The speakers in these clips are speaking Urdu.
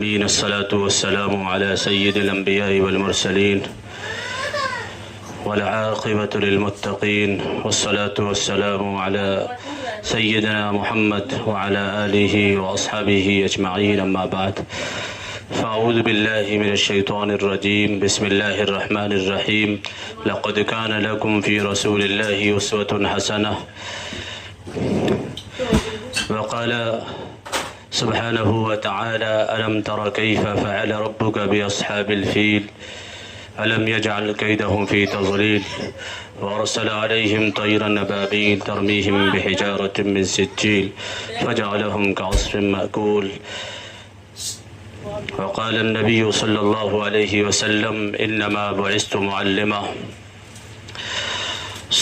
الصلاة والسلام على سيد الأنبياء والمرسلين والعاقبة للمتقين والصلاة والسلام على سيدنا محمد وعلى آله وأصحابه أجمعين أما بعد فأعوذ بالله من الشيطان الرجيم بسم الله الرحمن الرحيم لقد كان لكم في رسول الله أسوة حسنة وقال سبحانه وتعالى ألم تر كيف فعل ربك بأصحاب الفيل ألم يجعل كيدهم في تضليل وأرسل عليهم طيرا أبابيل ترميهم بحجارة من سجيل فجعلهم كعصف مأكول وقال النبي صلى الله عليه وسلم إنما بعثت معلما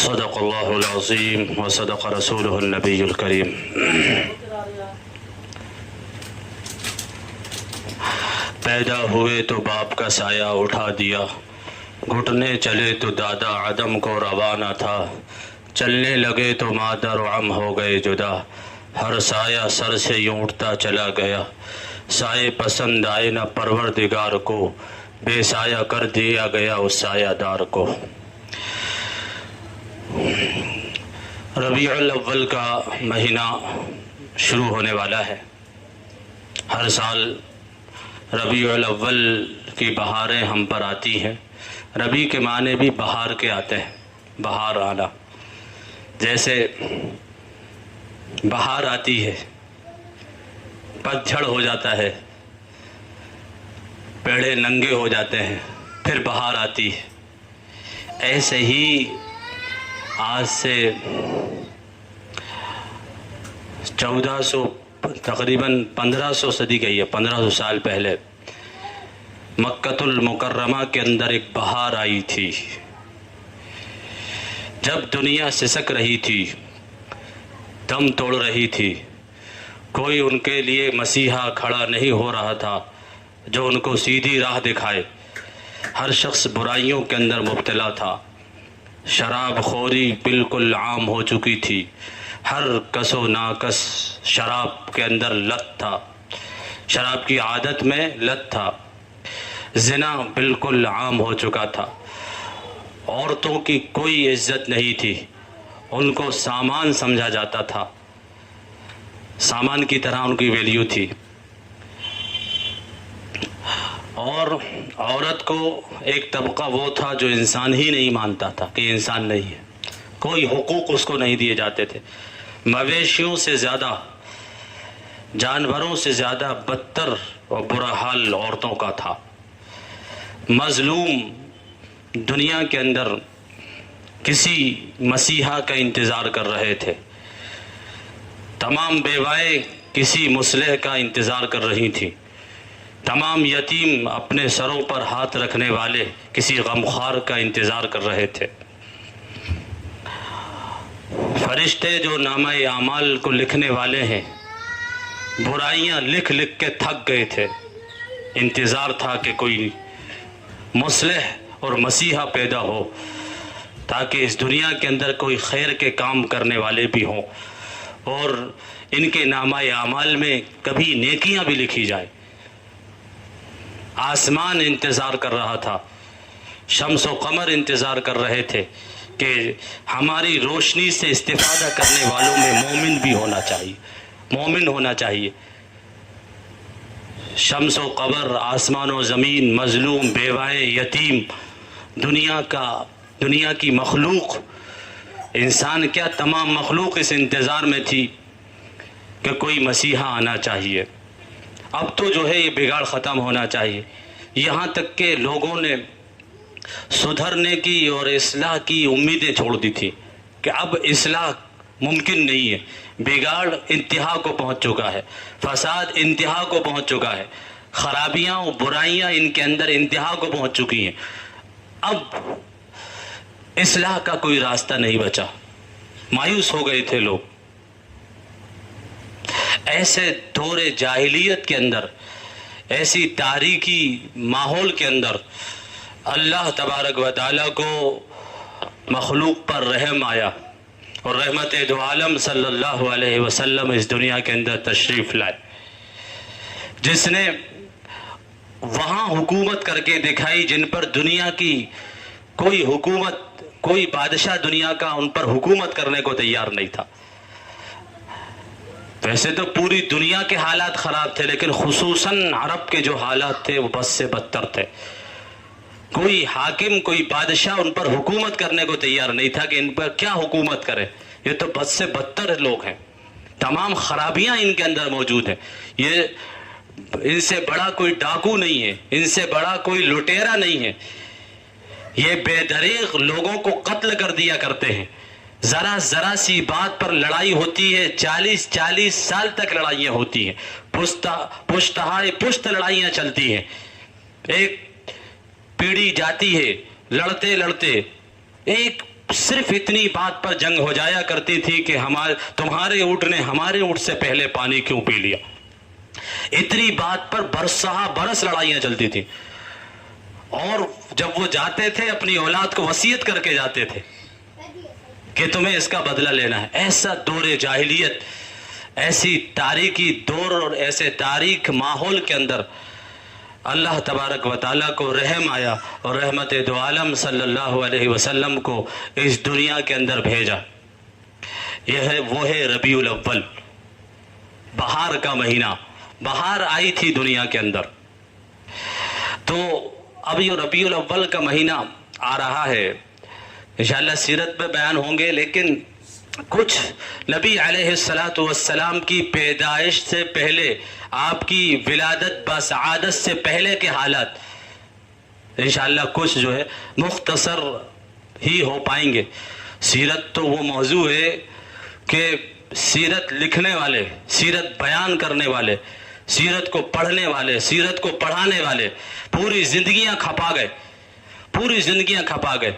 صدق الله العظيم وصدق رسوله النبي الكريم. پیدا ہوئے تو باپ کا سایہ اٹھا دیا، گھٹنے چلے تو دادا عدم کو روانہ تھا، چلنے لگے تو مادر و عم ہو گئے جدا، ہر سایہ سر سے یوں اٹھتا چلا گیا، سائے پسند آئے نہ پروردگار کو، بے سایہ کر دیا گیا اس سایہ دار کو۔ ربیع الاول کا مہینہ شروع ہونے والا ہے۔ ہر سال ربیع الاول کی بہاریں ہم پر آتی ہیں۔ ربیع کے معنی بھی بہار کے آتے ہیں، بہار آنا۔ جیسے بہار آتی ہے، پتجھڑ ہو جاتا ہے، پیڑے ننگے ہو جاتے ہیں، پھر بہار آتی ہے۔ ایسے ہی آج سے 1400 تقریباً 1500 صدی گئی ہے، 1500 سال پہلے مکۃ المکرمہ کے اندر ایک بہار آئی تھی۔ جب دنیا سسک رہی تھی، دم توڑ رہی تھی، کوئی ان کے لیے مسیحا کھڑا نہیں ہو رہا تھا جو ان کو سیدھی راہ دکھائے۔ ہر شخص برائیوں کے اندر مبتلا تھا، شراب خوری بالکل عام ہو چکی تھی، ہر کس و ناکس شراب کے اندر لت تھا، شراب کی عادت میں لت تھا، زنا بالکل عام ہو چکا تھا، عورتوں کی کوئی عزت نہیں تھی، ان کو سامان سمجھا جاتا تھا، سامان کی طرح ان کی ویلیو تھی، اور عورت کو ایک طبقہ وہ تھا جو انسان ہی نہیں مانتا تھا کہ انسان نہیں ہے، کوئی حقوق اس کو نہیں دیے جاتے تھے۔ مویشیوں سے زیادہ، جانوروں سے زیادہ بدتر اور برا حال عورتوں کا تھا۔ مظلوم دنیا کے اندر کسی مسیحا کا انتظار کر رہے تھے، تمام بیوائیں کسی مصلح کا انتظار کر رہی تھیں، تمام یتیم اپنے سروں پر ہاتھ رکھنے والے کسی غمخوار کا انتظار کر رہے تھے۔ فرشتے جو نامہ اعمال کو لکھنے والے ہیں، برائیاں لکھ لکھ کے تھک گئے تھے، انتظار تھا کہ کوئی مصلح اور مسیحا پیدا ہو تاکہ اس دنیا کے اندر کوئی خیر کے کام کرنے والے بھی ہوں اور ان کے نامہ اعمال میں کبھی نیکیاں بھی لکھی جائیں۔ آسمان انتظار کر رہا تھا، شمس و قمر انتظار کر رہے تھے کہ ہماری روشنی سے استفادہ کرنے والوں میں مومن بھی ہونا چاہیے، مومن ہونا چاہیے۔ شمس و قمر، آسمان و زمین، مظلوم، بیوائیں، یتیم، دنیا کی مخلوق، انسان کیا تمام مخلوق اس انتظار میں تھی کہ کوئی مسیحا آنا چاہیے۔ اب تو جو ہے یہ بگاڑ ختم ہونا چاہیے۔ یہاں تک کہ لوگوں نے سدھرنے کی اور اصلاح کی امیدیں چھوڑ دی تھی کہ اب اصلاح ممکن نہیں ہے، بگاڑ انتہا کو پہنچ چکا ہے، فساد انتہا کو پہنچ چکا ہے، خرابیاں اور برائیاں ان کے اندر انتہا کو پہنچ چکی ہیں، اب اصلاح کا کوئی راستہ نہیں بچا۔ مایوس ہو گئے تھے لوگ۔ ایسے دور جاہلیت کے اندر، ایسی تاریکی ماحول کے اندر اللہ تبارک و تعالیٰ کو مخلوق پر رحم آیا اور رحمت دو عالم صلی اللہ علیہ وسلم اس دنیا کے اندر تشریف لائے، جس نے وہاں حکومت کر کے دکھائی جن پر دنیا کی کوئی حکومت، کوئی بادشاہ دنیا کا ان پر حکومت کرنے کو تیار نہیں تھا۔ ویسے تو پوری دنیا کے حالات خراب تھے، لیکن خصوصاً عرب کے جو حالات تھے وہ بد سے بدتر تھے۔ کوئی حاکم، کوئی بادشاہ ان پر حکومت کرنے کو تیار نہیں تھا کہ ان پر کیا حکومت کرے، یہ تو بد سے بدتر لوگ ہیں، تمام خرابیاں ان کے اندر موجود ہیں۔ یہ ان سے بڑا کوئی ڈاکو نہیں ہے، ان سے بڑا کوئی لٹیرا نہیں ہے، یہ بے دریغ لوگوں کو قتل کر دیا کرتے ہیں۔ ذرا ذرا سی بات پر لڑائی ہوتی ہے، 40 سال تک لڑائیاں ہوتی ہیں، پشتہائے پشت لڑائیاں چلتی ہیں، ایک پیڑھی جاتی ہے لڑتے لڑتے، ایک صرف اتنی بات پر جنگ ہو جایا کرتی تھی کہ تمہارے اونٹ نے ہمارے اونٹ سے پہلے پانی کیوں پی لیا۔ اتنی بات پر برس لڑائیاں چلتی تھی، اور جب وہ جاتے تھے اپنی اولاد کو وصیت کر کے جاتے تھے کہ تمہیں اس کا بدلہ لینا ہے۔ ایسا دور جاہلیت، ایسی تاریکی دور اور ایسے تاریک ماحول کے اندر اللہ تبارک و تعالیٰ کو رحم آیا اور رحمت دو عالم صلی اللہ علیہ وسلم کو اس دنیا کے اندر بھیجا۔ وہ ہے ربیع الاول، بہار کا مہینہ، بہار آئی تھی دنیا کے اندر۔ تو اب یہ ربیع الاول کا مہینہ آ رہا ہے، انشاءاللہ سیرت میں بیان ہوں گے، لیکن کچھ نبی علیہ السلام کی پیدائش سے پہلے، آپ کی ولادت بسعادت سے پہلے کے حالات انشاءاللہ کچھ جو ہے مختصر ہی ہو پائیں گے۔ سیرت تو وہ موضوع ہے کہ سیرت لکھنے والے، سیرت بیان کرنے والے، سیرت کو پڑھنے والے، سیرت کو پڑھانے والے پوری زندگیاں کھپا گئے،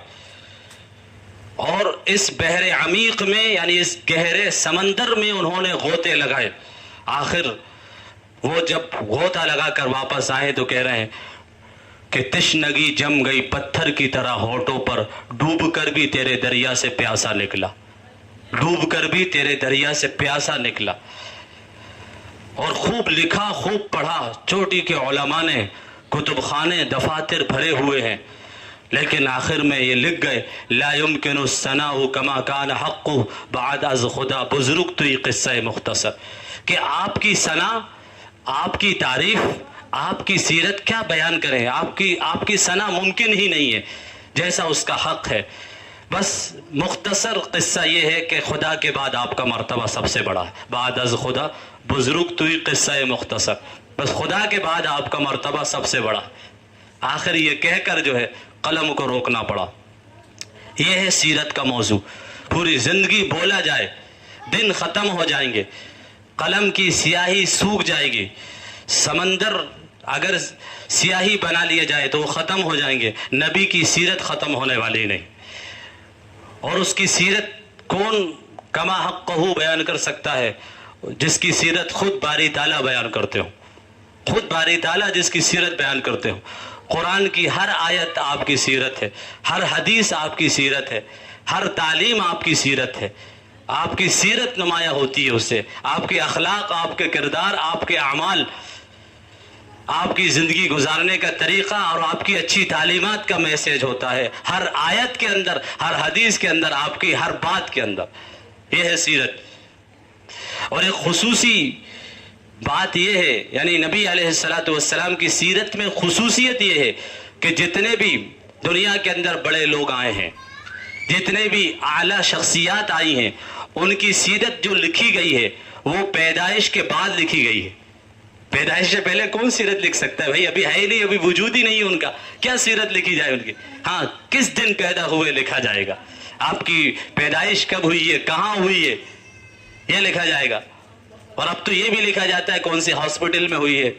اور اس بحر عمیق میں یعنی اس گہرے سمندر میں انہوں نے غوطے لگائے۔ آخر وہ جب غوطہ لگا کر واپس آئے تو کہہ رہے ہیں کہ تشنگی جم گئی پتھر کی طرح ہونٹوں پر، ڈوب کر بھی تیرے دریا سے پیاسا نکلا، ڈوب کر بھی تیرے دریا سے پیاسا نکلا۔ اور خوب لکھا، خوب پڑھا، چوٹی کے علماء نے، کتب خانے دفاتر بھرے ہوئے ہیں، لیکن آخر میں یہ لکھ گئے لا يمكن الثناء كما كان حق بعد از خدا۔ بزرگ تو یہ قصہ مختصر کہ آپ کی ثنا، آپ کی تعریف، آپ کی سیرت کیا بیان کریں، آپ کی ثنا ممکن ہی نہیں ہے جیسا اس کا حق ہے۔ بس مختصر قصہ یہ ہے کہ خدا کے بعد آپ کا مرتبہ سب سے بڑا ہے، بعد از خدا، بزرگ تو یہ قصہ مختصر، بس خدا کے بعد آپ کا مرتبہ سب سے بڑا ہے۔ آخر یہ کہہ کر جو ہے قلم کو روکنا پڑا۔ یہ ہے سیرت کا موضوع۔ پوری زندگی بولا جائے، دن ختم ہو جائیں گے، قلم کی سیاہی سوکھ جائے گی، سمندر اگر سیاہی بنا لیا جائے تو وہ ختم ہو جائیں گے، نبی کی سیرت ختم ہونے والی نہیں۔ اور اس کی سیرت کون کما حقہ بیان کر سکتا ہے؟ جس کی سیرت خود باری تعالیٰ بیان کرتے ہو، خود باری تعالیٰ جس کی سیرت بیان کرتے ہو۔ قرآن کی ہر آیت آپ کی سیرت ہے، ہر حدیث آپ کی سیرت ہے، ہر تعلیم آپ کی سیرت ہے، آپ کی سیرت نمایاں ہوتی ہے اس سے، آپ کے اخلاق، آپ کے کردار، آپ کے اعمال، آپ کی زندگی گزارنے کا طریقہ اور آپ کی اچھی تعلیمات کا میسیج ہوتا ہے ہر آیت کے اندر، ہر حدیث کے اندر، آپ کی ہر بات کے اندر۔ یہ ہے سیرت۔ اور ایک خصوصی بات یہ ہے، یعنی نبی علیہ السلام کی سیرت میں خصوصیت یہ ہے کہ جتنے بھی دنیا کے اندر بڑے لوگ آئے ہیں، جتنے بھی اعلیٰ شخصیات آئی ہیں، ان کی سیرت جو لکھی گئی ہے وہ پیدائش کے بعد لکھی گئی ہے۔ پیدائش سے پہلے کون سیرت لکھ سکتا ہے بھائی؟ ابھی ہے ہی نہیں، ابھی وجود ہی نہیں ہے ان کا، کیا سیرت لکھی جائے ان کی؟ ہاں، کس دن پیدا ہوئے لکھا جائے گا، آپ کی پیدائش کب ہوئی ہے، کہاں ہوئی ہے، یہ لکھا جائے گا۔ اور اب تو یہ بھی لکھا جاتا ہے کون سی ہاسپٹل میں ہوئی ہے،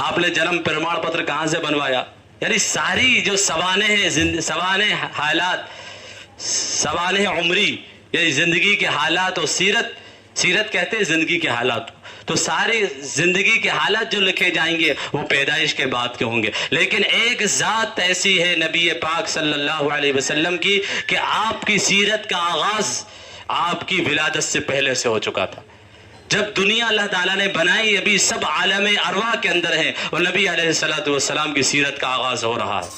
آپ نے جنم پرمان پتر کہاں سے بنوایا۔ یعنی ساری جو سوانح حالات، سوانح عمری، یعنی زندگی کے حالات، اور سیرت کہتے ہیں زندگی کے حالات، تو ساری زندگی کے حالات جو لکھے جائیں گے وہ پیدائش کے بعد کے ہوں گے۔ لیکن ایک ذات ایسی ہے نبی پاک صلی اللہ علیہ وسلم کی کہ آپ کی سیرت کا آغاز آپ کی ولادت سے پہلے سے ہو چکا تھا۔ جب دنیا اللہ تعالیٰ نے بنائی ابھی سب عالم ارواح کے اندر ہیں اور نبی علیہ الصلوۃ والسلام کی سیرت کا آغاز ہو رہا ہے۔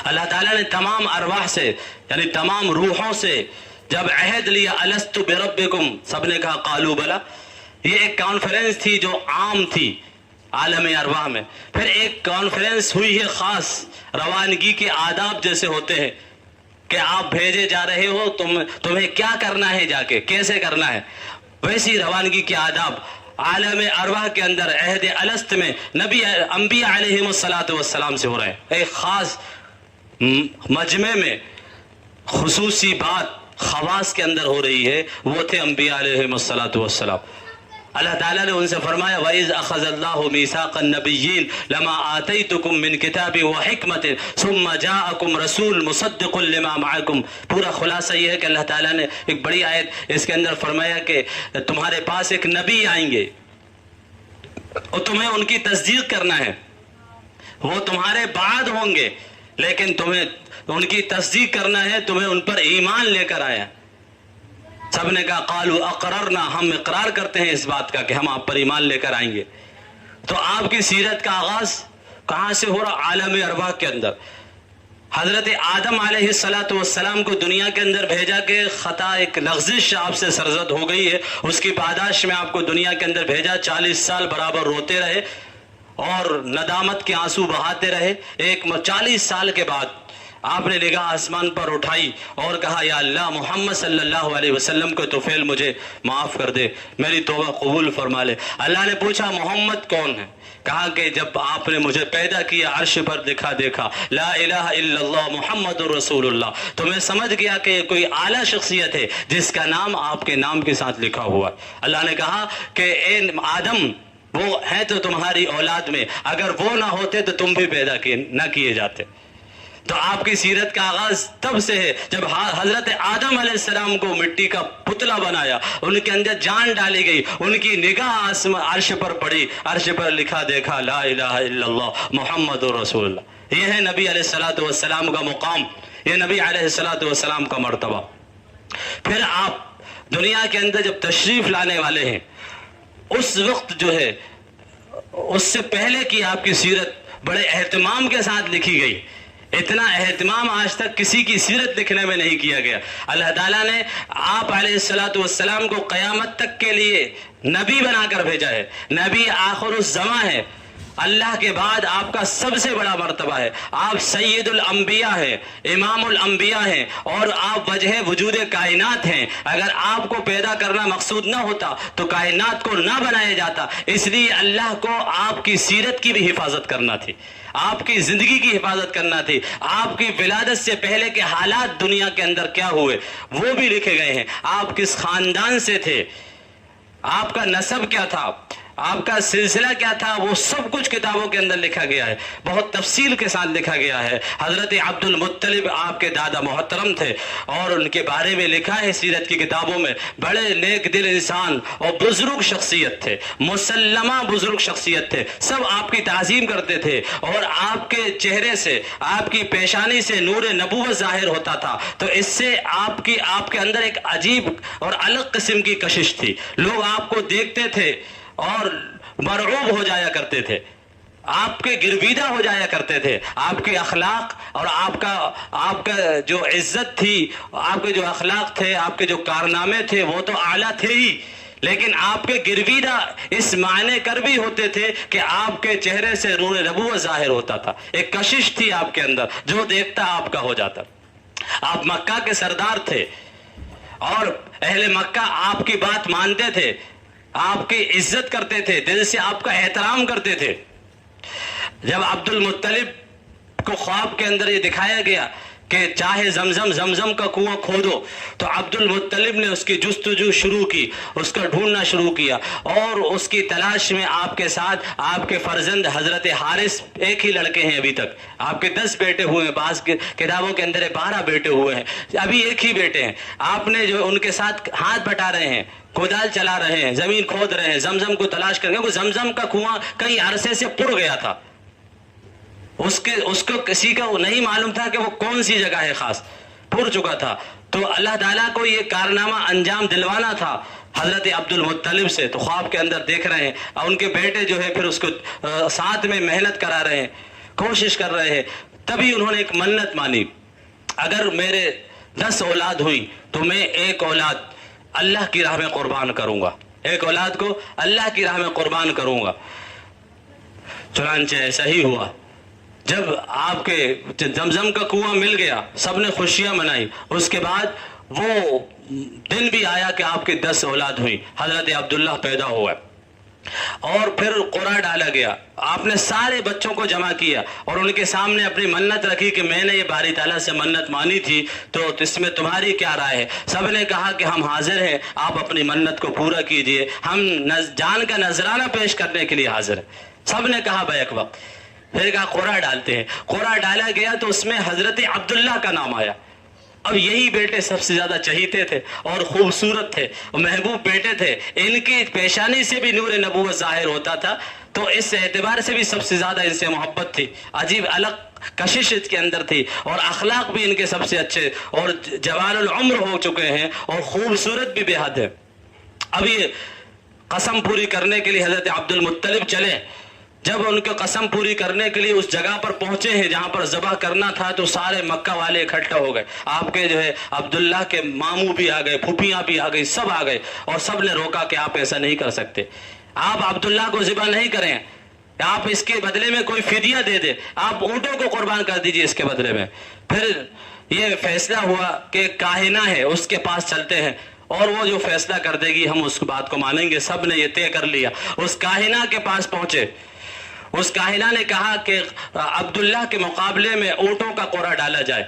اللہ تعالیٰ نے تمام ارواح سے یعنی تمام روحوں سے جب عہد لیا الست بربکم، سب نے کہا قالوا بلا۔ یہ ایک کانفرنس تھی جو عام تھی عالم ارواح میں۔ پھر ایک کانفرنس ہوئی ہے خاص، روانگی کے آداب جیسے ہوتے ہیں کہ آپ بھیجے جا رہے ہو، تمہیں کیا کرنا ہے، جا کے کیسے کرنا ہے، ویسی روانگی کے آداب عالم ارواح کے اندر عہد الست میں نبی انبیاء علیہم الصلوۃ والسلام سے ہو رہے ہیں۔ ایک خاص مجمع میں خصوصی بات خواص کے اندر ہو رہی ہے، وہ تھے انبیاء علیہم الصلوۃ والسلام۔ اللہ تعالیٰ نے ان سے فرمایا وَإِذْ أَخَذَ اللَّهُ مِيثَاقَ النَّبِيِّينَ لَمَا آتَيْتُكُم مِّن كِتَابٍ وَحِكْمَةٍ ثُمَّ جَاءَكُمْ رَسُولٌ مُصَدِّقٌ لِّمَا مَعَكُمْ۔ پورا خلاصہ یہ ہے کہ اللہ تعالیٰ نے ایک بڑی آیت اس کے اندر فرمایا کہ تمہارے پاس ایک نبی آئیں گے اور تمہیں ان کی تصدیق کرنا ہے، وہ تمہارے بعد ہوں گے لیکن تمہیں ان کی تصدیق کرنا ہے، تمہیں ان پر ایمان لے کر آیا۔ سب نے کہا قالوا اقررنا، ہم اقرار کرتے ہیں اس بات کا کہ ہم آپ پر ایمان لے کر آئیں گے۔ تو آپ کی سیرت کا آغاز کہاں سے ہو رہا؟ عالم ارواح کے اندر۔ حضرت آدم علیہ الصلوۃ والسلام کو دنیا کے اندر بھیجا کہ خطا ایک لغزش آپ سے سرزد ہو گئی ہے، اس کی پاداش میں آپ کو دنیا کے اندر بھیجا، 40 سال برابر روتے رہے اور ندامت کے آنسو بہاتے رہے۔ 40 سال کے بعد آپ نے نگاہ آسمان پر اٹھائی اور کہا یا اللہ محمد صلی اللہ علیہ وسلم کو طفیل مجھے معاف کر دے، میری توبہ قبول فرما لے۔ اللہ نے پوچھا محمد کون ہے؟ کہا کہ جب آپ نے مجھے پیدا کیا عرش پر دیکھا لا الہ الا اللہ محمد رسول اللہ، تو میں سمجھ گیا کہ یہ کوئی اعلیٰ شخصیت ہے جس کا نام آپ کے نام کے ساتھ لکھا ہوا ہے۔ اللہ نے کہا کہ اے آدم وہ ہے تو تمہاری اولاد میں، اگر وہ نہ ہوتے تو تم بھی پیدا نہ کیے جاتے۔ تو آپ کی سیرت کا آغاز تب سے ہے جب حضرت آدم علیہ السلام کو مٹی کا پتلا بنایا، ان کے اندر جان ڈالی گئی، ان کی نگاہ عرش پر پڑی، عرش پر لکھا دیکھا لا الہ الا اللہ محمد رسول اللہ۔ یہ ہے نبی علیہ الصلوۃ والسلام کا مقام، یہ نبی علیہ الصلوۃ والسلام کا مرتبہ۔ پھر آپ دنیا کے اندر جب تشریف لانے والے ہیں، اس وقت جو ہے اس سے پہلے کی آپ کی سیرت بڑے اہتمام کے ساتھ لکھی گئی۔ اتنا اہتمام آج تک کسی کی سیرت لکھنے میں نہیں کیا گیا۔ اللہ تعالیٰ نے آپ علیہ الصلوۃ والسلام کو قیامت تک کے لیے نبی بنا کر بھیجا ہے، نبی آخر الزماں ہے، اللہ کے بعد آپ کا سب سے بڑا مرتبہ ہے، آپ سید الانبیاء ہیں، امام الانبیاء ہیں اور آپ وجہ وجود کائنات ہیں۔ اگر آپ کو پیدا کرنا مقصود نہ ہوتا تو کائنات کو نہ بنایا جاتا، اس لیے اللہ کو آپ کی سیرت کی بھی حفاظت کرنا تھی، آپ کی زندگی کی حفاظت کرنا تھی، آپ کی ولادت سے پہلے کے حالات دنیا کے اندر کیا ہوئے وہ بھی لکھے گئے ہیں، آپ کس خاندان سے تھے، آپ کا نسب کیا تھا، آپ کا سلسلہ کیا تھا، وہ سب کچھ کتابوں کے اندر لکھا گیا ہے، بہت تفصیل کے ساتھ لکھا گیا ہے۔ حضرت عبد المطلب آپ کے دادا محترم تھے اور ان کے بارے میں لکھا ہے سیرت کی کتابوں میں، بڑے نیک دل انسان اور بزرگ شخصیت تھے، مسلمہ بزرگ شخصیت تھے، سب آپ کی تعظیم کرتے تھے اور آپ کے چہرے سے، آپ کی پیشانی سے نور نبوت ظاہر ہوتا تھا، تو اس سے آپ کے اندر ایک عجیب اور الگ قسم کی کشش تھی، لوگ آپ کو دیکھتے تھے اور مرعوب ہو جایا کرتے تھے، آپ کے گرویدہ ہو جایا کرتے تھے، آپ کے اخلاق اور آپ کا جو عزت تھی، آپ کے جو اخلاق تھے، آپ کے جو کارنامے تھے وہ تو اعلیٰ تھے ہی، لیکن آپ کے گرویدہ اس معنی کر بھی ہوتے تھے کہ آپ کے چہرے سے نور نبوت ظاہر ہوتا تھا، ایک کشش تھی آپ کے اندر، جو دیکھتا آپ کا ہو جاتا۔ آپ مکہ کے سردار تھے اور اہل مکہ آپ کی بات مانتے تھے، آپ کی عزت کرتے تھے، دل سے آپ کا احترام کرتے تھے۔ جب عبد المطلب کو خواب کے اندر یہ دکھایا گیا کہ چاہے زمزم کا کنواں کھودو، تو عبد المطلب نے اس کی جستجو شروع کی، اس کا ڈھونڈنا شروع کیا اور اس کی تلاش میں آپ کے ساتھ آپ کے فرزند حضرت حارث، ایک ہی لڑکے ہیں ابھی تک، آپ کے 10 بیٹے ہوئے ہیں، بعض کتابوں کے اندر 12 بیٹے ہوئے ہیں، ابھی ایک ہی بیٹے ہیں، آپ نے جو ان کے ساتھ ہاتھ بٹا رہے ہیں، کودال چلا رہے ہیں، زمین کھود رہے ہیں، زمزم کو تلاش کر، کیونکہ زمزم کا کنواں کئی عرصے سے پڑ گیا تھا، اس کو کسی کا نہیں معلوم تھا کہ وہ کون سی جگہ ہے، خاص پڑ چکا تھا، تو اللہ تعالیٰ کو یہ کارنامہ انجام دلوانا تھا، حضرت عبد المطلب سے، تو خواب کے اندر دیکھ رہے ہیں اور ان کے بیٹے جو ہے پھر اس کو ساتھ میں محنت کرا رہے ہیں، کوشش کر رہے ہیں. تبھی انہوں نے ایک منت مانی، اگر میرے 10 اولاد ہوئی تو میں ایک اولاد اللہ کی راہ میں قربان کروں گا، ایک اولاد کو اللہ کی راہ میں قربان کروں گا. چنانچہ ایسا ہی ہوا. جب آپ کے زمزم کا کنواں مل گیا، سب نے خوشیاں منائی. اس کے بعد وہ دن بھی آیا کہ آپ کے 10 اولاد ہوئی، حضرت عبداللہ پیدا ہوا اور پھر قرعہ ڈالا گیا. آپ نے سارے بچوں کو جمع کیا اور ان کے سامنے اپنی منت رکھی کہ میں نے یہ باری تعالیٰ سے منت مانی تھی، تو اس میں تمہاری کیا رائے ہے؟ سب نے کہا کہ ہم حاضر ہیں، آپ اپنی منت کو پورا کیجئے، ہم جان کا نذرانہ پیش کرنے کے لیے حاضر ہیں. سب نے کہا بیک وقت. پھر کہا قرعہ ڈالتے ہیں. قرعہ ڈالا گیا تو اس میں حضرت عبداللہ کا نام آیا. اب یہی بیٹے سب سے زیادہ چہیتے تھے اور خوبصورت تھے اور محبوب بیٹے تھے، ان کی پیشانی سے بھی نور نبوت ظاہر ہوتا تھا، تو اس اعتبار سے بھی سب سے زیادہ ان سے محبت تھی. عجیب الگ کشش اس کے اندر تھی اور اخلاق بھی ان کے سب سے اچھے، اور جوان العمر ہو چکے ہیں اور خوبصورت بھی بے حد ہے. اب یہ قسم پوری کرنے کے لیے حضرت عبد المطلب چلے. جب ان کو قسم پوری کرنے کے لیے اس جگہ پر پہنچے ہیں جہاں پر ذبح کرنا تھا، تو سارے مکہ والے اکٹھا ہو گئے. آپ کے جو ہے عبداللہ کے ماموں بھی آ گئے، پھوپھیاں بھی آ گئی، سب آ گئے اور سب نے روکا کہ آپ ایسا نہیں کر سکتے، آپ عبداللہ کو ذبح نہیں کریں، آپ اس کے بدلے میں کوئی فدیہ دے دیں، آپ اونٹوں کو قربان کر دیجئے اس کے بدلے میں. پھر یہ فیصلہ ہوا کہ کاہنہ ہے، اس کے پاس چلتے ہیں اور وہ جو فیصلہ کر دے گی ہم اس بات کو مانیں گے. سب نے یہ طے کر لیا. اس کاہنہ کے پاس پہنچے. اس کاہنہ نے کہا کہ عبداللہ کے مقابلے میں اونٹوں کا قرعہ ڈالا جائے،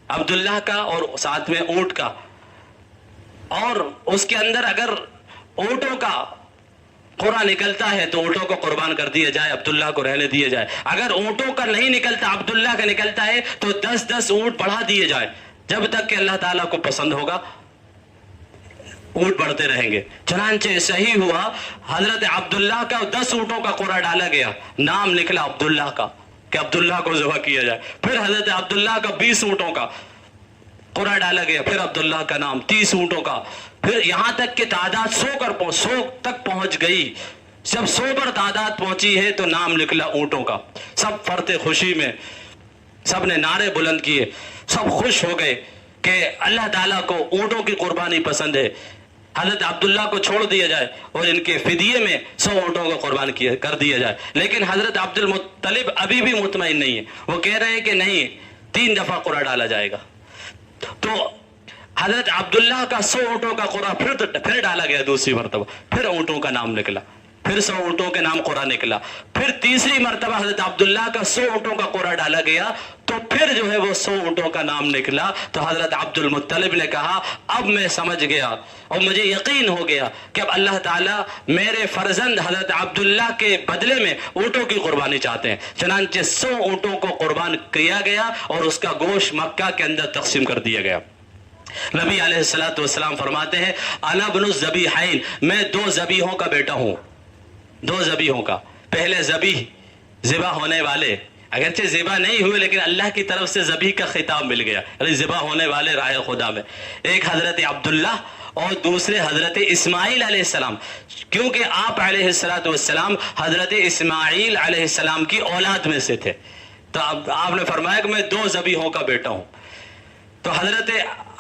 عبداللہ کا اور ساتھ میں اونٹ کا، اور اس کے اندر اگر اونٹوں کا قرعہ نکلتا ہے تو اونٹوں کو قربان کر دیا جائے، عبداللہ کو رہنے دیا جائے. اگر اونٹوں کا نہیں نکلتا، عبداللہ کا نکلتا ہے تو 10 اونٹ بڑھا دیے جائے، جب تک کہ اللہ تعالیٰ کو پسند ہوگا اونٹ بڑھتے رہیں گے. چنانچہ صحیح ہوا. حضرت عبداللہ کا 10 اونٹوں کا قرعہ ڈالا گیا، نام نکلا عبداللہ کا کہ عبداللہ کو ذبح کیا جائے. پھر حضرت عبداللہ کا 20 اونٹوں کا قرعہ ڈالا گیا، پھر عبداللہ کا نام 30 اونٹوں کا، پھر یہاں تک کہ تعداد 100 تک پہنچ گئی. جب 100 پر تعداد پہنچی ہے تو نام نکلا اونٹوں کا. سب فرتے خوشی میں، سب نے نعرے بلند کیے، سب خوش ہو گئے کہ اللہ تعالیٰ کو اونٹوں کی قربانی پسند ہے. حضرت عبداللہ کو چھوڑ دیا جائے اور ان کے فدیے میں 100 اونٹوں کو قربان کر دیا جائے. لیکن حضرت عبد المطلب ابھی بھی مطمئن نہیں ہے. وہ کہہ رہے ہیں کہ نہیں، 3 دفعہ قرعہ ڈالا جائے گا. تو حضرت عبداللہ کا 100 اونٹوں کا قرعہ پھر ڈالا گیا دوسری مرتبہ. پھر اونٹوں کا نام نکلا، پھر 100 اونٹوں کے نام قرعہ نکلا. پھر تیسری مرتبہ حضرت عبداللہ کا 100 اونٹوں کا قرعہ ڈالا گیا تو پھر جو ہے وہ 100 اونٹوں کا نام نکلا. تو حضرت عبد المطلب نے کہا اب میں سمجھ گیا اور مجھے یقین ہو گیا کہ اب اللہ تعالیٰ میرے فرزند حضرت عبداللہ کے بدلے میں اونٹوں کی قربانی چاہتے ہیں. چنانچہ 100 اونٹوں کو قربان کیا گیا اور اس کا گوشت مکہ کے اندر تقسیم کر دیا گیا. نبی علیہ السلام فرماتے ہیں انا ابن الذبیحین، میں 2 ذبیحوں کا بیٹا ہوں. 2 ذبیحوں کا. پہلے ذبح ہونے والے، اگرچہ ذبح نہیں ہوئے لیکن اللہ کی طرف سے ذبیح کا خطاب مل گیا، یعنی ذبح ہونے والے راہ خدا میں. ایک حضرت عبداللہ اور دوسرے حضرت اسماعیل علیہ السلام، کیونکہ آپ علیہ السلام حضرت اسماعیل علیہ السلام کی اولاد میں سے تھے. تو آپ نے فرمایا کہ میں 2 ذبیحوں کا بیٹا ہوں. تو حضرت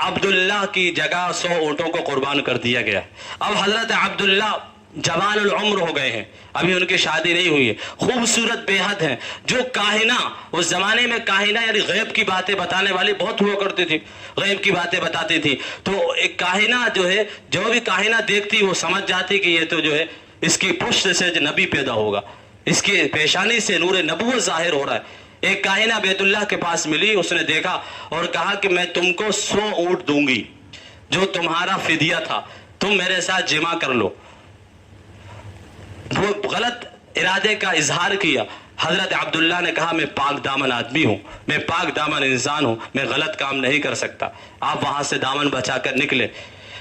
عبداللہ کی جگہ 100 اونٹوں کو قربان کر دیا گیا. اب حضرت عبداللہ جوان العمر ہو گئے ہیں، ابھی ان کی شادی نہیں ہوئی ہے، خوبصورت بے حد ہیں. جو کاہنہ اس زمانے میں، کاہنہ یعنی غیب کی باتیں بتانے والی بہت ہوا کرتی تھی، غیب کی باتیں بتاتی تھی. تو ایک کاہنہ جو ہے، جو بھی کاہنہ دیکھتی وہ سمجھ جاتی کہ یہ تو جو ہے اس کی پشت سے نبی پیدا ہوگا، اس کی پیشانی سے نور نبوت ظاہر ہو رہا ہے. ایک کاہنہ بیت اللہ کے پاس ملی، اس نے دیکھا اور کہا کہ میں تم کو 100 اونٹ دوں گی، جو تمہارا فدیہ تھا، تم میرے ساتھ جمع کر لو. وہ غلط ارادے کا اظہار کیا. حضرت عبداللہ نے کہا میں پاک دامن آدمی ہوں، میں پاک دامن انسان ہوں، میں غلط کام نہیں کر سکتا. آپ وہاں سے دامن بچا کر نکلے.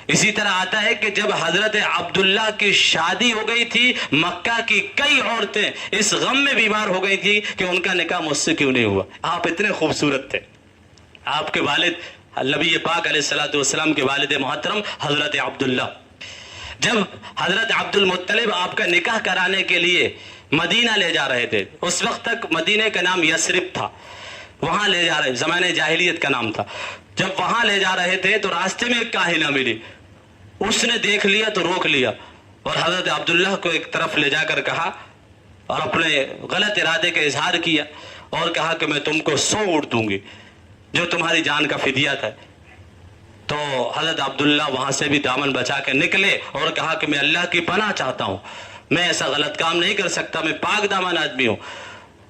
اسی طرح آتا ہے کہ جب حضرت عبداللہ کی شادی ہو گئی تھی، مکہ کی کئی عورتیں اس غم میں بیمار ہو گئی تھی کہ ان کا نکاح مجھ سے کیوں نہیں ہوا. آپ اتنے خوبصورت تھے. آپ کے والد نبی پاک علیہ السلام کے والد محترم حضرت عبداللہ. جب حضرت عبد المطلب آپ کا نکاح کرانے کے لیے مدینہ لے جا رہے تھے، اس وقت تک مدینہ کا نام یثرب تھا، وہاں لے جا رہے، زمانے جاہلیت کا نام تھا، جب وہاں لے جا رہے تھے تو راستے میں ایک کاہنہ ملی، اس نے دیکھ لیا تو روک لیا اور حضرت عبداللہ کو ایک طرف لے جا کر کہا اور اپنے غلط ارادے کا اظہار کیا اور کہا کہ میں تم کو 100 اونٹ دوں گی جو تمہاری جان کا فدیہ تھا۔ تو حضرت عبداللہ وہاں سے بھی دامن بچا کے نکلے اور کہا کہ میں اللہ کی پناہ چاہتا ہوں، میں ایسا غلط کام نہیں کر سکتا، میں پاک دامن آدمی ہوں۔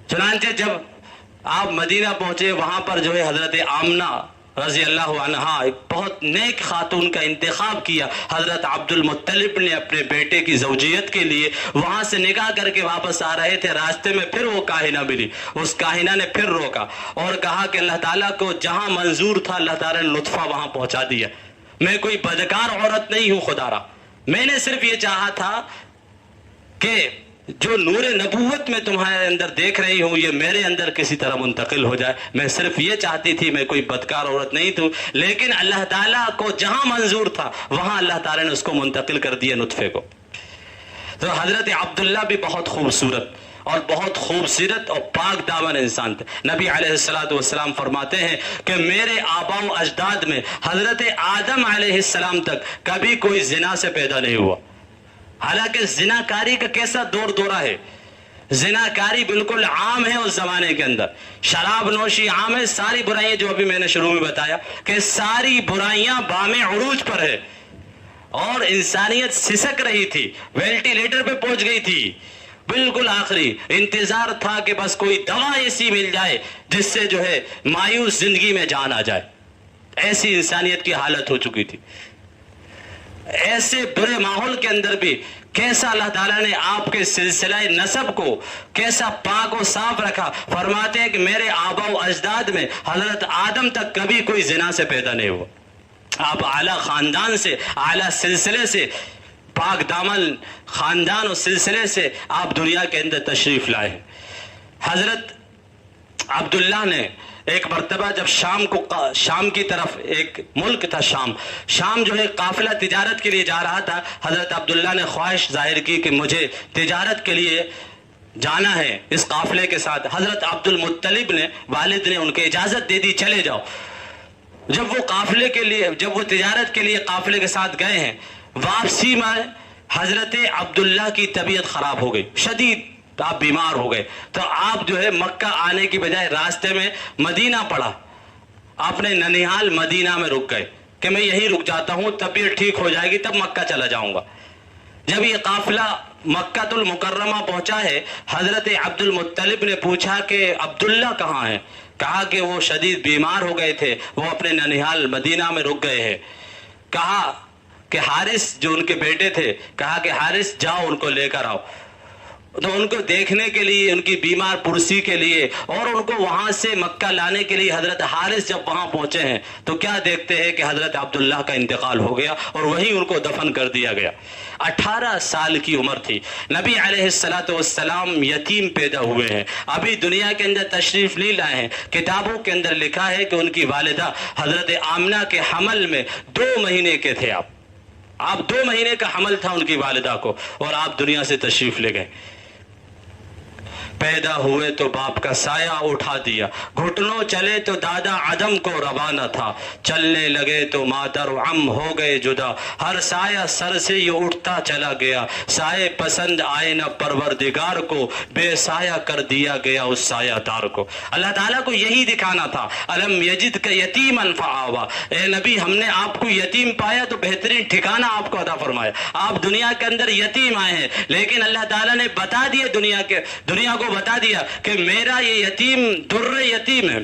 چنانچہ جب آپ مدینہ پہنچے، وہاں پر جو ہے حضرت آمنہ رضی اللہ عنہا ایک بہت نیک خاتون کا انتخاب کیا، حضرت عبد المطلب نے اپنے بیٹے کی زوجیت کے لیے وہاں سے نکاح کر کے واپس آ رہے تھے، راستے میں پھر وہ کاہنہ ملی، اس کاہنہ نے پھر روکا اور کہا کہ اللہ تعالیٰ کو جہاں منظور تھا اللہ تعالیٰ نے لطفہ وہاں پہنچا دیا، میں کوئی بدکار عورت نہیں ہوں خدا را، میں نے صرف یہ چاہا تھا کہ جو نور نبوت میں تمہارے اندر دیکھ رہی ہوں یہ میرے اندر کسی طرح منتقل ہو جائے، میں صرف یہ چاہتی تھی، میں کوئی بدکار عورت نہیں تھی، لیکن اللہ تعالیٰ کو جہاں منظور تھا وہاں اللہ تعالیٰ نے اس کو منتقل کر دیا نطفے کو۔ تو حضرت عبداللہ بھی بہت خوبصورت اور بہت خوبصورت اور پاک دامن انسان تھے۔ نبی علیہ السلام فرماتے ہیں کہ میرے آباء و اجداد میں حضرت آدم علیہ السلام تک کبھی کوئی زنا سے پیدا نہیں ہوا، حالانکہ زناکاری کا کیسا دور دورہ ہے، زناکاری بالکل عام ہے اس زمانے کے اندر، شراب نوشی عام ہے، ساری برائیاں جو ابھی میں نے شروع میں بتایا کہ ساری برائیاں بام عروج پر ہے اور انسانیت سسک رہی تھی، وینٹیلیٹر پہ پہنچ گئی تھی، بالکل آخری انتظار تھا کہ بس کوئی دوا ایسی مل جائے جس سے جو ہے مایوس زندگی میں جان آ جائے، ایسی انسانیت کی حالت ہو چکی تھی۔ ایسے برے ماحول کے اندر بھی کیسا اللہ تعالیٰ نے آپ کے سلسلہ نسب کو کیسا پاک و صاف رکھا۔ فرماتے ہیں کہ میرے آباء و اجداد میں حضرت آدم تک کبھی کوئی زنا سے پیدا نہیں ہوا، آپ اعلیٰ خاندان سے، اعلیٰ سلسلے سے، پاک دامن خاندان اور سلسلے سے آپ دنیا کے اندر تشریف لائے۔ حضرت عبداللہ نے ایک مرتبہ جب شام کی طرف، ایک ملک تھا شام جو ہے قافلہ تجارت کے لیے جا رہا تھا، حضرت عبداللہ نے خواہش ظاہر کی کہ مجھے تجارت کے لیے جانا ہے اس قافلے کے ساتھ۔ حضرت عبد المطلب نے، والد نے ان کو اجازت دے دی، چلے جاؤ۔ جب وہ تجارت کے لیے قافلے کے ساتھ گئے ہیں، واپسی میں حضرت عبداللہ کی طبیعت خراب ہو گئی، شدید آپ بیمار ہو گئے، تو آپ جو ہے مکہ آنے کی بجائے راستے میں مدینہ پڑا، آپ نے ننیحال مدینہ میں رک گئے کہ میں یہی رک جاتا ہوں، طبیعت ٹھیک ہو جائے گی تب مکہ چلا جاؤں گا۔ جب یہ قافلہ مکہ المکرمہ پہنچا ہے، حضرت عبد المطلب نے پوچھا کہ عبداللہ کہاں ہے؟ کہا کہ وہ شدید بیمار ہو گئے تھے، وہ اپنے ننیحال مدینہ میں رک گئے ہیں۔ کہا کہ حارث جو ان کے بیٹے تھے، کہا کہ حارث جاؤ ان کو لے کر آؤ۔ تو ان کو دیکھنے کے لیے، ان کی بیمار پرسی کے لیے اور ان کو وہاں سے مکہ لانے کے لیے حضرت حارث جب وہاں پہنچے ہیں تو کیا دیکھتے ہیں کہ حضرت عبداللہ کا انتقال ہو گیا اور وہیں ان کو دفن کر دیا گیا۔ 18 سال کی عمر تھی، نبی علیہ السلام یتیم پیدا ہوئے ہیں، ابھی دنیا کے اندر تشریف نہیں لائے ہیں۔ کتابوں کے اندر لکھا ہے کہ ان کی والدہ حضرت آمنہ کے حمل میں 2 مہینے کے تھے، آپ 2 مہینے کا حمل تھا ان کی والدہ کو اور آپ دنیا سے تشریف لے گئے۔ پیدا ہوئے تو باپ کا سایہ اٹھا دیا، گھٹنوں چلے تو دادا عدم کو روانہ تھا، چلنے لگے تو مادر و عم ہو گئے جدا، ہر سایہ سر سے یہ اٹھتا چلا گیا، سائے پسند آئے نہ پروردگار کو، بے سایہ کر دیا گیا اس سایہ دار کو۔ اللہ تعالیٰ کو یہی دکھانا تھا، الم یجدک یتیما فآویٰ، اے نبی ہم نے آپ کو یتیم پایا تو بہترین ٹھکانہ آپ کو عطا فرمایا۔ آپ دنیا کے اندر یتیم آئے ہیں، لیکن اللہ تعالیٰ نے بتا دیا، دنیا کو بتا دیا کہ میرا یہ یتیم در یتیم ہے،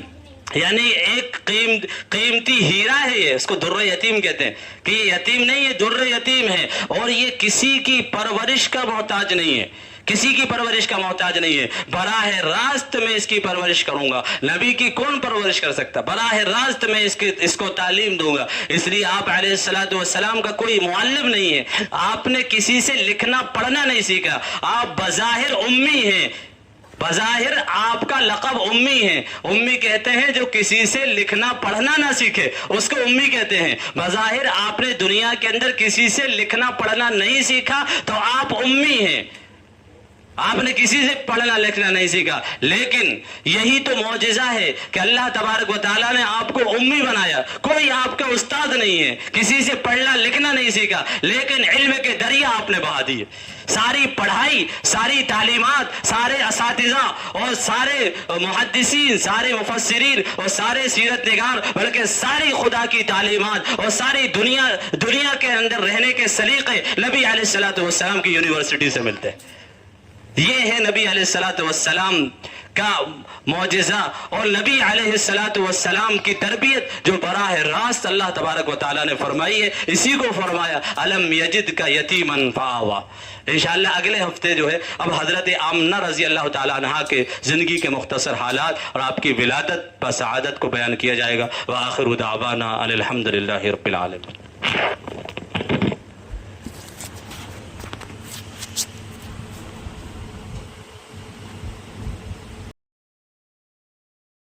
یعنی ایک قیمتی ہیرا ہے، یہ اس کو در یتیم کہتے ہیں کہ یہ یتیم نہیں، یہ در یتیم ہے اور یہ کسی کی پرورش کا محتاج نہیں ہے، کسی کی پرورش کا محتاج نہیں ہے، براہ راست میں اس کی پرورش کروں گا۔ نبی کی کون پرورش کر سکتا؟ براہ راست میں اس کو تعلیم دوں گا۔ اس لیے آپ علیہ السلام کا کوئی معلم نہیں ہے، آپ نے کسی سے لکھنا پڑھنا نہیں سیکھا، آپ بظاہر امی ہیں، بظاہر آپ کا لقب امی ہے. امی کہتے ہیں جو کسی سے لکھنا پڑھنا نہ سیکھے اس کو امی کہتے ہیں. بظاہر آپ نے دنیا کے اندر کسی سے لکھنا پڑھنا نہیں سیکھا تو آپ امی ہیں, آپ نے کسی سے پڑھنا لکھنا نہیں سیکھا. لیکن یہی تو معجزہ ہے کہ اللہ تبارک و تعالیٰ نے آپ کو امی بنایا. کوئی آپ کا استاد نہیں ہے, کسی سے پڑھنا لکھنا نہیں سیکھا, لیکن علم کے دریا آپ نے بہا دیے. ساری پڑھائی, ساری تعلیمات, سارے اساتذہ اور سارے محدثین, سارے مفسرین اور سارے سیرت نگار, بلکہ ساری خدا کی تعلیمات اور ساری دنیا کے اندر رہنے کے سلیقے نبی علیہ الصلوۃ والسلام کی یونیورسٹی سے ملتے ہیں. یہ ہے نبی علیہ الصلوۃ والسلام کا معجزہ اور نبی علیہ الصلوۃ والسلام کی تربیت جو براہ راست اللہ تبارک و تعالیٰ نے فرمائی ہے. اسی کو فرمایا الم یجدک یتیما فآویٰ. انشاءاللہ اگلے ہفتے جو ہے اب حضرت آمنہ رضی اللہ تعالیٰ عنہا کے زندگی کے مختصر حالات اور آپ کی ولادت و سعادت کو بیان کیا جائے گا. وآخر دعوانا ان الحمد للہ رب العالمین.